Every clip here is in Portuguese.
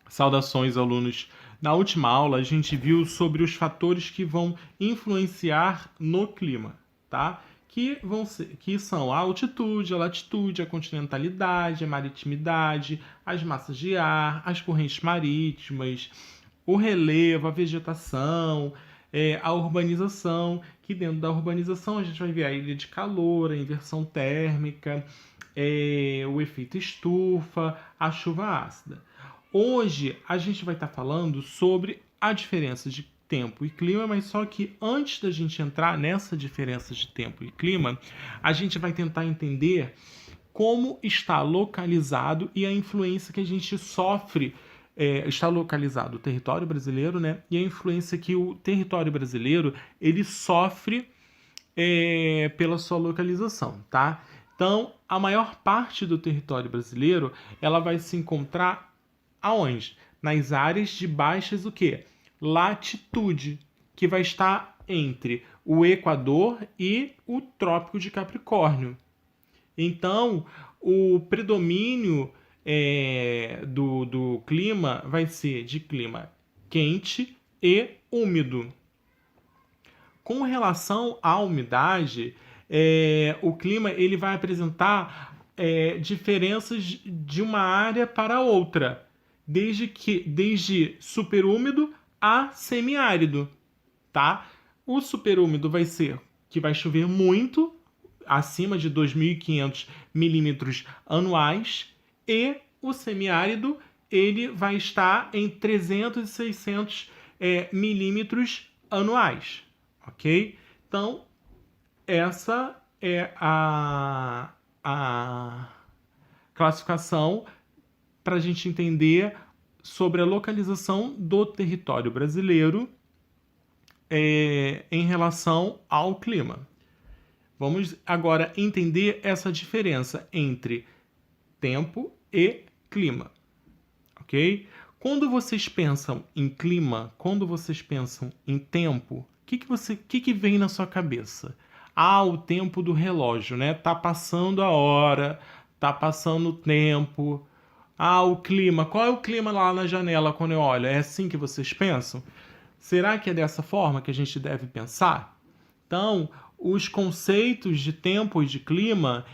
Saudações, alunos. Na última aula, a gente viu sobre os fatores que vão influenciar no clima, tá? Que são a altitude, a latitude, a continentalidade, a maritimidade, as massas de ar, as correntes marítimas, o relevo, a vegetação, a urbanização, que dentro da urbanização a gente vai ver a ilha de calor, a inversão térmica, o efeito estufa, a chuva ácida. Hoje a gente vai estar falando sobre a diferença de tempo e clima, mas só que antes da gente entrar nessa diferença de tempo e clima, a gente vai tentar entender como está localizado e a influência que a gente sofre. Está localizado o território brasileiro, né? E a influência que o território brasileiro ele sofre pela sua localização, tá? Então, a maior parte do território brasileiro ela vai se encontrar aonde? Nas áreas de baixas o quê? Latitude, que vai estar entre o Equador e o Trópico de Capricórnio. Então, o predomínio do clima vai ser de clima quente e úmido. Com relação à umidade, o clima ele vai apresentar diferenças de uma área para outra, desde superúmido a semiárido, tá? O superúmido vai ser que vai chover muito, acima de 2.500 milímetros anuais, e o semiárido ele vai estar em 300 e 600 milímetros anuais, ok? Então, essa é a classificação para a gente entender sobre a localização do território brasileiro em relação ao clima. Vamos agora entender essa diferença entre tempo e clima, ok? Quando vocês pensam em clima, quando vocês pensam em tempo, o que vem na sua cabeça? Ah, o tempo do relógio, né? Tá passando a hora, tá passando o tempo. Ah, o clima. Qual é o clima lá na janela quando eu olho? É assim que vocês pensam? Será que é dessa forma que a gente deve pensar? Então, os conceitos de tempo e de clima,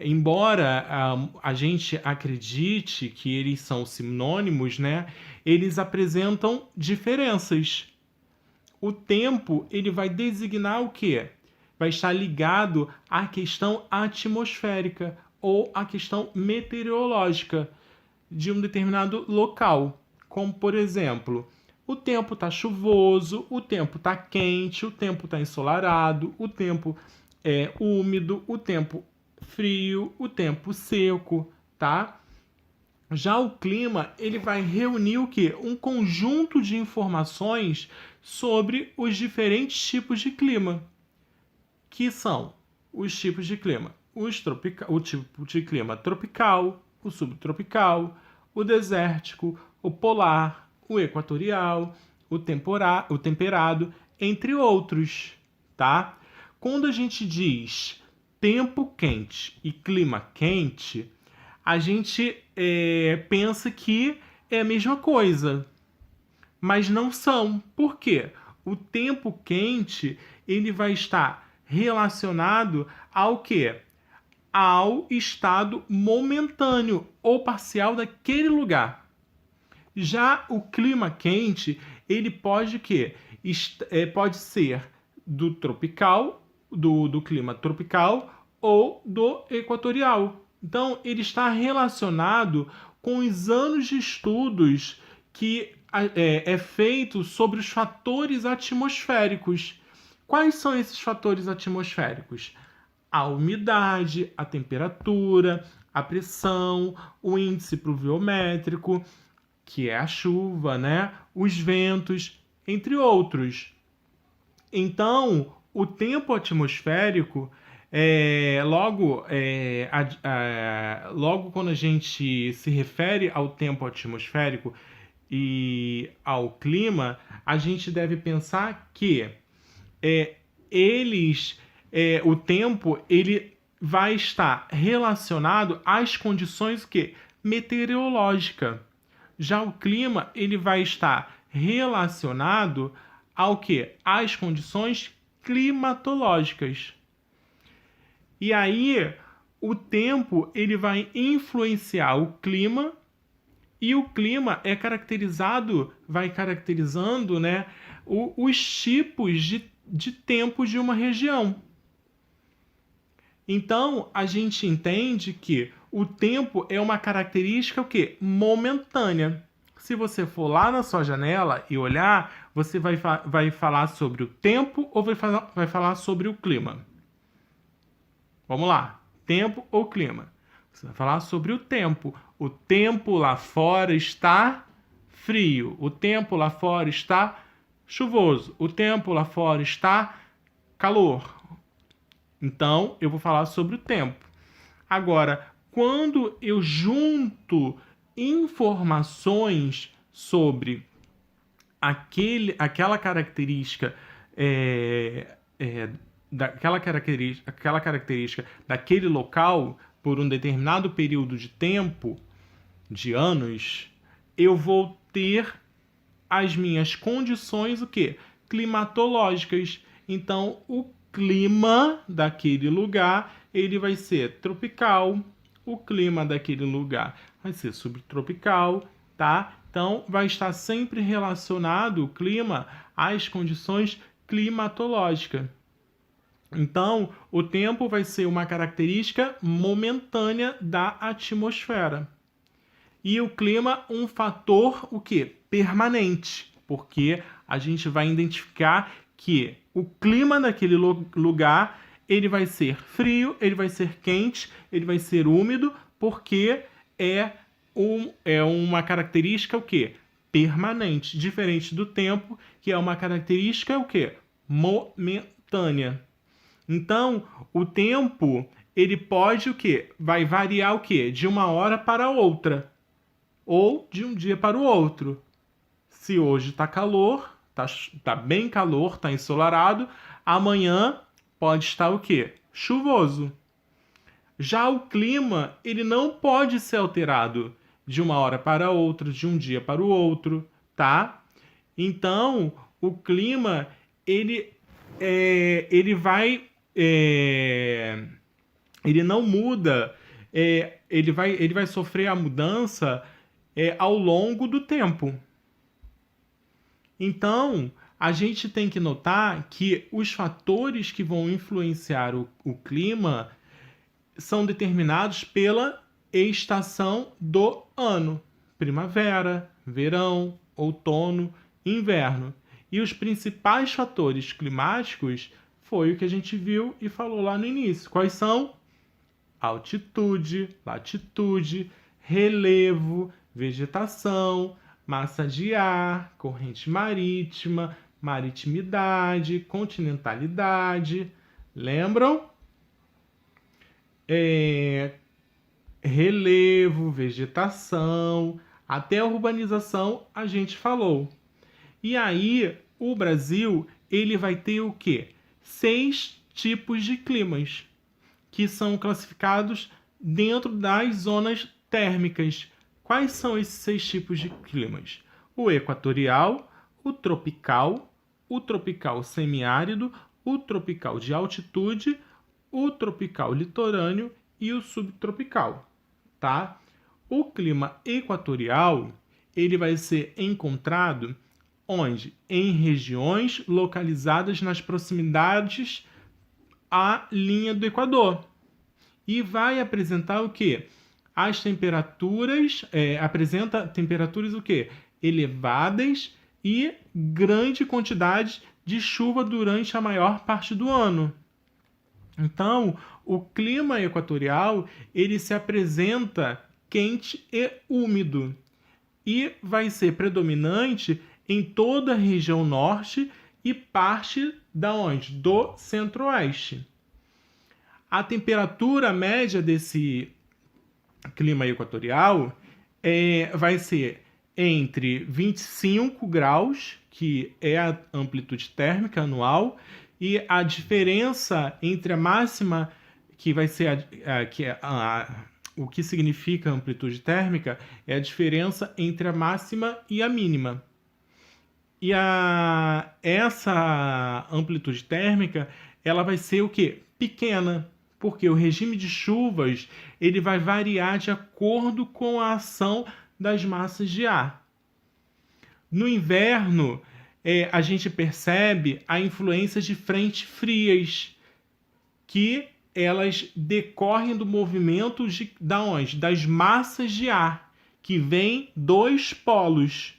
embora a gente acredite que eles são sinônimos, né? Eles apresentam diferenças. O tempo ele vai designar o quê? Vai estar ligado à questão atmosférica ou à questão meteorológica de um determinado local. Como, por exemplo, o tempo está chuvoso, o tempo está quente, o tempo está ensolarado, o tempo é úmido, o tempo frio, o tempo seco, tá? Já o clima, ele vai reunir o quê? Um conjunto de informações sobre os diferentes tipos de clima, que são os tipos de clima. O tipo de clima tropical, o subtropical, o desértico, o polar, o equatorial, o temperado, entre outros, tá? Quando a gente diz tempo quente e clima quente, a gente pensa que é a mesma coisa, mas não são. Por quê? O tempo quente ele vai estar relacionado ao quê? Ao estado momentâneo ou parcial daquele lugar. Já o clima quente, ele pode que pode ser do tropical, do clima tropical ou do equatorial. Então, ele está relacionado com os anos de estudos que é feito sobre os fatores atmosféricos. Quais são esses fatores atmosféricos? A umidade, a temperatura, a pressão, o índice pluviométrico, que é a chuva, né? Os ventos, entre outros. Então, o tempo atmosférico, logo quando a gente se refere ao tempo atmosférico e ao clima, a gente deve pensar que o tempo ele vai estar relacionado às condições que meteorológica. Já o clima, ele vai estar relacionado ao quê? Às condições climatológicas. E aí, o tempo, ele vai influenciar o clima, e o clima vai caracterizando, né, os tipos de tempo de uma região. Então, a gente entende que o tempo é uma característica o quê? Momentânea. Se você for lá na sua janela e olhar, você vai falar sobre o tempo ou vai falar sobre o clima? Vamos lá. Tempo ou clima? Você vai falar sobre o tempo. O tempo lá fora está frio. O tempo lá fora está chuvoso. O tempo lá fora está calor. Então, eu vou falar sobre o tempo. Agora, quando eu junto informações sobre aquela característica, aquela característica daquele local por um determinado período de tempo, de anos, eu vou ter as minhas condições, o quê? Climatológicas. Então, o clima daquele lugar, ele vai ser tropical, o clima daquele lugar vai ser subtropical, tá? Então, vai estar sempre relacionado o clima às condições climatológicas. Então, o tempo vai ser uma característica momentânea da atmosfera. E o clima, um fator, o quê? Permanente, porque a gente vai identificar que o clima daquele lugar, ele vai ser frio, ele vai ser quente, ele vai ser úmido, porque é uma característica o quê? Permanente, diferente do tempo, que é uma característica o quê? Momentânea. Então, o tempo, ele pode o quê? Vai variar o quê? De uma hora para outra, ou de um dia para o outro. Se hoje está calor, tá bem calor, está ensolarado, amanhã pode estar o quê? Chuvoso. Já o clima, ele não pode ser alterado de uma hora para outra, de um dia para o outro, tá? Então, o clima, ele vai... ele não muda, ele vai sofrer a mudança ao longo do tempo. Então, a gente tem que notar que os fatores que vão influenciar o clima são determinados pela estação do ano: primavera, verão, outono, inverno. E os principais fatores climáticos foi o que a gente viu e falou lá no início. Quais são? Altitude, latitude, relevo, vegetação, massa de ar, corrente marítima, maritimidade, continentalidade. Lembram? Relevo, vegetação, até a urbanização a gente falou. E aí, o Brasil, ele vai ter o quê? 6 tipos de climas, que são classificados dentro das zonas térmicas. Quais são esses 6 tipos de climas? O equatorial, o tropical semiárido, o tropical de altitude, o tropical litorâneo e o subtropical, tá? O clima equatorial, ele vai ser encontrado onde? Em regiões localizadas nas proximidades à linha do Equador. E vai apresentar o quê? As temperaturas, apresenta temperaturas o quê? Elevadas e grande quantidade de chuva durante a maior parte do ano. Então, o clima equatorial, ele se apresenta quente e úmido e vai ser predominante em toda a região norte e parte da onde? Do centro-oeste. A temperatura média desse clima equatorial vai ser entre 25 graus, que é a amplitude térmica anual, e a diferença entre a máxima, que vai ser O que significa amplitude térmica é a diferença entre a máxima e a mínima. E essa amplitude térmica, ela vai ser o quê? Pequena, porque o regime de chuvas ele vai variar de acordo com a ação das massas de ar. No inverno, a gente percebe a influência de frentes frias, que elas decorrem do movimento da onde? Das massas de ar, que vêm dos polos.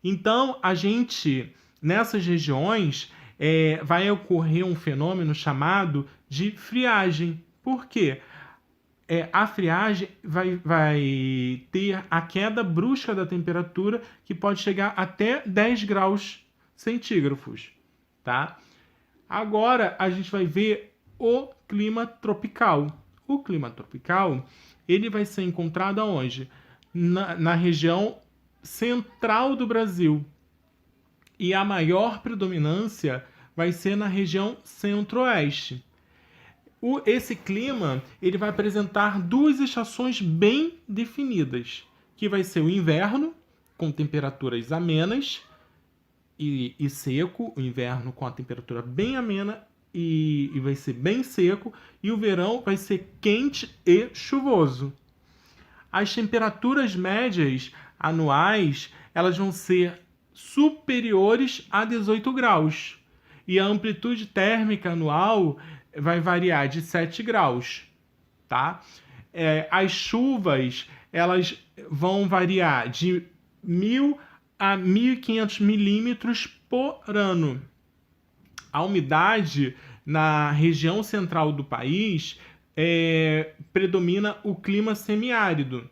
Então, a gente, nessas regiões, vai ocorrer um fenômeno chamado de friagem. Por quê? A friagem vai ter a queda brusca da temperatura, que pode chegar até 10 graus centígrados. Tá? Agora, a gente vai ver o clima tropical. O clima tropical ele vai ser encontrado aonde? Na região central do Brasil. E a maior predominância vai ser na região centro-oeste. Esse clima ele vai apresentar duas estações bem definidas, que vai ser o inverno, com temperaturas amenas e seco, o inverno com a temperatura bem amena e vai ser bem seco, e o verão vai ser quente e chuvoso. As temperaturas médias anuais elas vão ser superiores a 18 graus. E a amplitude térmica anual vai variar de 7 graus. Tá? As chuvas elas vão variar de 1.000 a 1.500 milímetros por ano. A umidade na região central do país predomina o clima semiárido.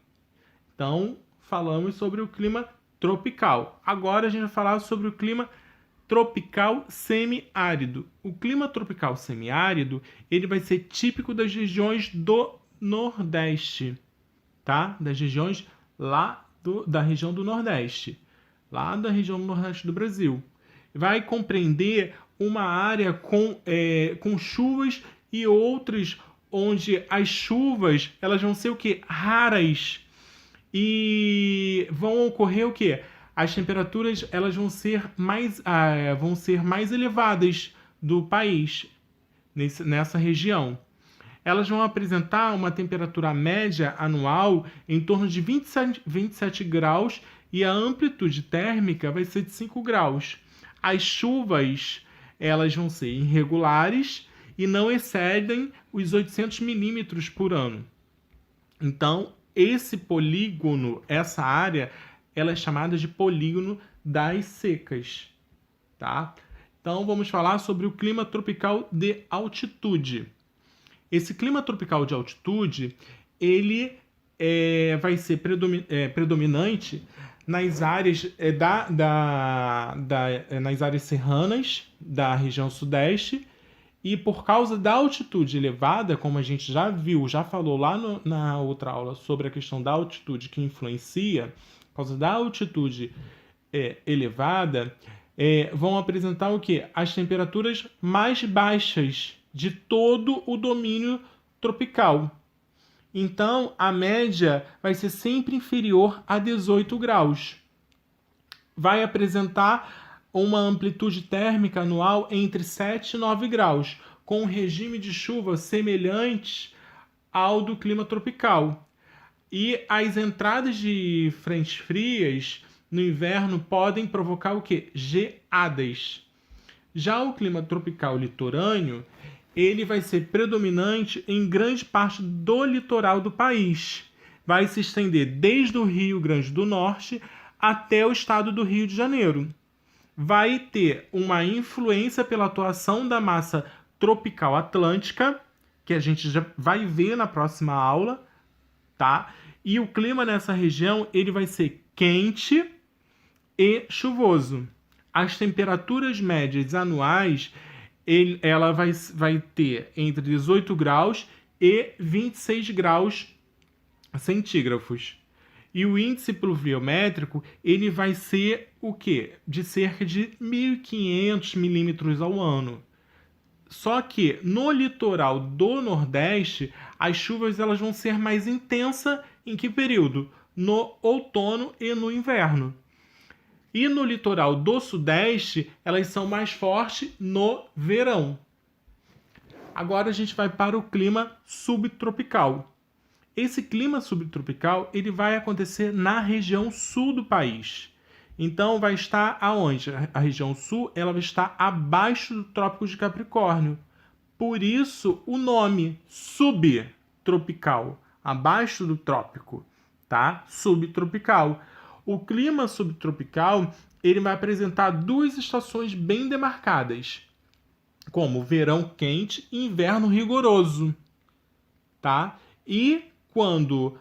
Então, falamos sobre o clima tropical. Agora a gente vai falar sobre o clima tropical semiárido. O clima tropical semiárido ele vai ser típico das regiões do Nordeste, tá? Das regiões da região do Nordeste, lá da região do Nordeste do Brasil. Vai compreender uma área com chuvas e outras onde as chuvas elas vão ser o quê? Raras. E vão ocorrer o quê? As temperaturas elas vão ser mais elevadas do país, nessa região. Elas vão apresentar uma temperatura média anual em torno de 27 graus e a amplitude térmica vai ser de 5 graus. As chuvas elas vão ser irregulares e não excedem os 800 milímetros por ano. Então, esse polígono, essa área, ela é chamada de polígono das secas. Tá? Então, vamos falar sobre o clima tropical de altitude. Esse clima tropical de altitude, ele vai ser predominante nas áreas nas áreas serranas da região sudeste, e por causa da altitude elevada, como a gente já viu, já falou lá na outra aula sobre a questão da altitude que influencia, por causa da altitude elevada, vão apresentar o quê? As temperaturas mais baixas de todo o domínio tropical. Então, a média vai ser sempre inferior a 18 graus. Vai apresentar uma amplitude térmica anual entre 7 e 9 graus, com um regime de chuva semelhante ao do clima tropical. E as entradas de frentes frias no inverno podem provocar o quê? Geadas. Já o clima tropical litorâneo, ele vai ser predominante em grande parte do litoral do país. Vai se estender desde o Rio Grande do Norte até o estado do Rio de Janeiro. Vai ter uma influência pela atuação da massa tropical atlântica, que a gente já vai ver na próxima aula, tá? E o clima nessa região ele vai ser quente e chuvoso. As temperaturas médias anuais ela vai ter entre 18 graus e 26 graus centígrados. E o índice pluviométrico ele vai ser o quê? De cerca de 1.500 milímetros ao ano. Só que no litoral do Nordeste, as chuvas elas vão ser mais intensas em que período? No outono e no inverno. E no litoral do Sudeste, elas são mais fortes no verão. Agora a gente vai para o clima subtropical. Esse clima subtropical ele vai acontecer na região sul do país. Então vai estar aonde? A região sul ela vai estar abaixo do Trópico de Capricórnio. Por isso o nome subtropical, abaixo do trópico, tá? Subtropical. O clima subtropical ele vai apresentar duas estações bem demarcadas, como verão quente e inverno rigoroso, tá? E quando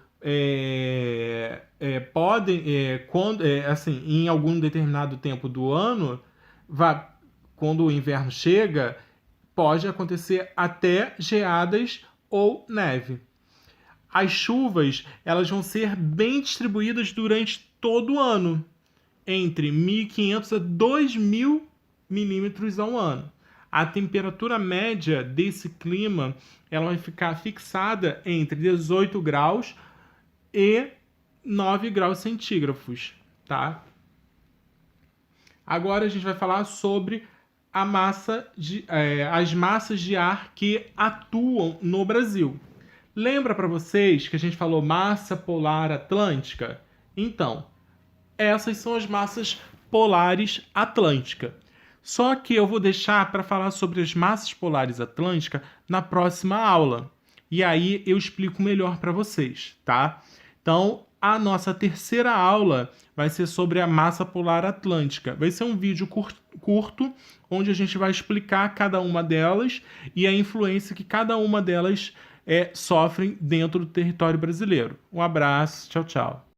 assim, em algum determinado tempo do ano, quando o inverno chega, pode acontecer até geadas ou neve. As chuvas elas vão ser bem distribuídas durante todo o ano, entre 1.500 a 2.000 milímetros ao ano. A temperatura média desse clima ela vai ficar fixada entre 18 graus e 9 graus centígrados, tá? Agora a gente vai falar sobre as massas de ar que atuam no Brasil. Lembra para vocês que a gente falou massa polar atlântica? Então, essas são as massas polares atlânticas. Só que eu vou deixar para falar sobre as massas polares atlânticas na próxima aula. E aí eu explico melhor para vocês, tá? Então, a nossa terceira aula vai ser sobre a massa polar atlântica. Vai ser um vídeo curto, onde a gente vai explicar cada uma delas e a influência que cada uma delas sofrem dentro do território brasileiro. Um abraço, tchau, tchau.